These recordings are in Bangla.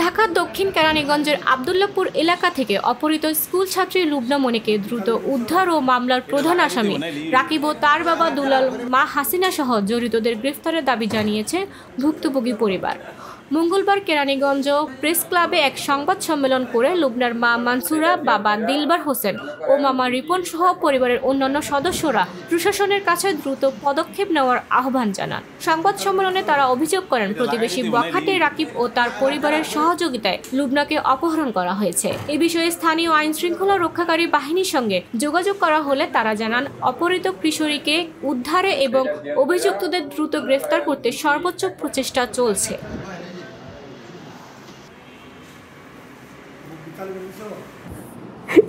ঢাকা দক্ষিণ কেরানীগঞ্জের আব্দুল্লাহপুর এলাকা থেকে অপহৃত স্কুল ছাত্রী লুবনা মনিকে দ্রুত উদ্ধার ও মামলার প্রধান আসামি রাকিব ও তার বাবা দুলাল, মা হাসিনা সহ জড়িতদের গ্রেফতারের দাবি জানিয়েছে ভুক্তভোগী পরিবার। মঙ্গলবার কেরানীগঞ্জ প্রেস ক্লাবে এক সংবাদ সম্মেলন করে লুবনার মা মানসুরা, বাবা দিলবার হোসেন ও মামা রিপন সহ পরিবারের অন্যান্য সদস্যরা প্রশাসনের কাছে দ্রুত পদক্ষেপ নেওয়ার আহ্বান জানান। সংবাদ সম্মেলনে তারা অভিযোগ করেন, প্রতিবেশী বখাটে রাকিব ও তার পরিবারের সহযোগিতায় লুবনাকে অপহরণ করা হয়েছে। এ বিষয়ে স্থানীয় আইন শৃঙ্খলা রক্ষাকারী বাহিনীর সঙ্গে যোগাযোগ করা হলে তারা জানান, অপহৃত কিশোরীকে উদ্ধারে এবং অভিযুক্তদের দ্রুত গ্রেফতার করতে সর্বোচ্চ প্রচেষ্টা চলছে।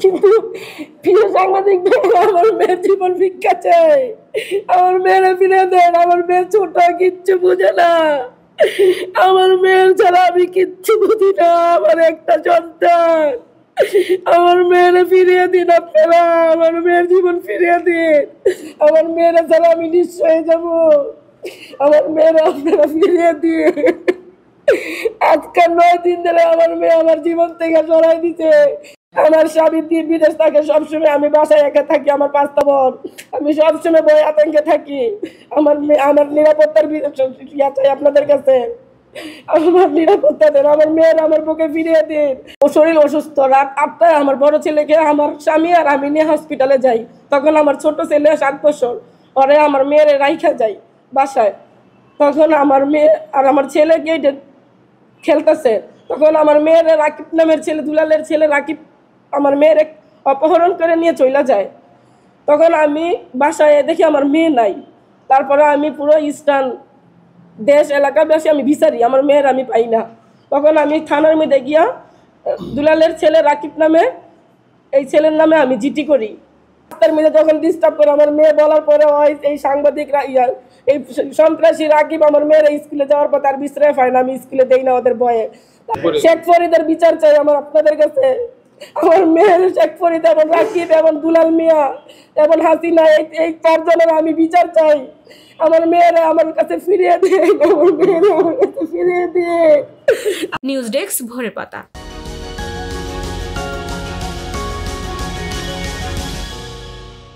কিন্তু প্রিয় সাংবাদিক, আমার মেয়ের জীবন ভিক্ষা চাই, আমার মেয়েরা ফিরে দেন। আমার মেয়ে ছোট, কিচ্ছু বুঝে না। আমার মেয়ের ছাড়া আমি কিচ্ছু বুঝি না। আমার একটা সন্তান, আমার মেয়েরা ফিরিয়ে দিন আপনারা। আমার মেয়ের জীবন ফিরিয়ে দিন। আমার মেয়েরা ছাড়া আমি নিঃস্ব হয়ে যাবো। আমার মেয়েরা আপনারা ফিরিয়ে দিন। আজকাল 9 দিন ধরে আমার মেয়ে আমার জীবন থেকে সরাই দিতে। আমার স্বামী বিদেশ থাকে, সবসময় আমি বাসায় একা থাকি। আমার 5টা বোন, আমি সবসময় ভয় আতঙ্কে থাকি। আমার নিরাপত্তার ইয়া চাই আপনাদের কাছে। আমার নিরাপত্তা দেন। আমার মেয়ের আমার বুকে ফিরিয়ে দিন। ও শরীর অসুস্থ। রাত 8টায় আমার বড় ছেলেকে আমার স্বামী আর আমি নিয়ে হসপিটালে যাই। তখন আমার ছোট ছেলে 7 বছর, ওরে আমার মেয়ের রাইখা যাই বাসায়। তখন আমার মেয়ে আর আমার ছেলে গেটে খেলতেছে। তখন আমার মেয়ের রাকিব নামের ছেলে, দুলালের ছেলে রাকিব আমার মেয়ের অপহরণ করে নিয়ে চলে যায়। তখন আমি বাসায় দেখি আমার মেয়ে নাই। তারপরে আমি পুরো ইস্টার্ন দেশ এলাকাবাসী আমি বিচারি, আমার মেয়ের আমি পাই না। তখন আমি থানার মধ্যে গিয়া দুলালের ছেলে রাকিব নামে এই ছেলের নামে আমি জিটি করি। রাস্তার মধ্যে যখন ডিস্টার্ব করে আমার মেয়ে বলার পরে এই সাংবাদিকরা এই সন্ত্রাসী রাকিব আমার মেয়ের স্কুলে যাওয়ার পর তার বিশ্রয় পায় না। আমি স্কুলে দেই না ওদের ভয়ে। শেখ ফরিদের বিচার চাই আমার আপনাদের কাছে। আমার মেয়ের শেখ ফরিদ এবং রাকিব এবং দুলাল মিয়া এবং হাসিনা, এই 4 জনের আমি বিচার চাই। আমার মেয়েরা আমার কাছে ফিরিয়ে দিয়ে, আমার মেয়েরা আমার কাছে ফিরিয়ে দিয়ে। নিউজ ডেস্ক, ভোরের পাতা।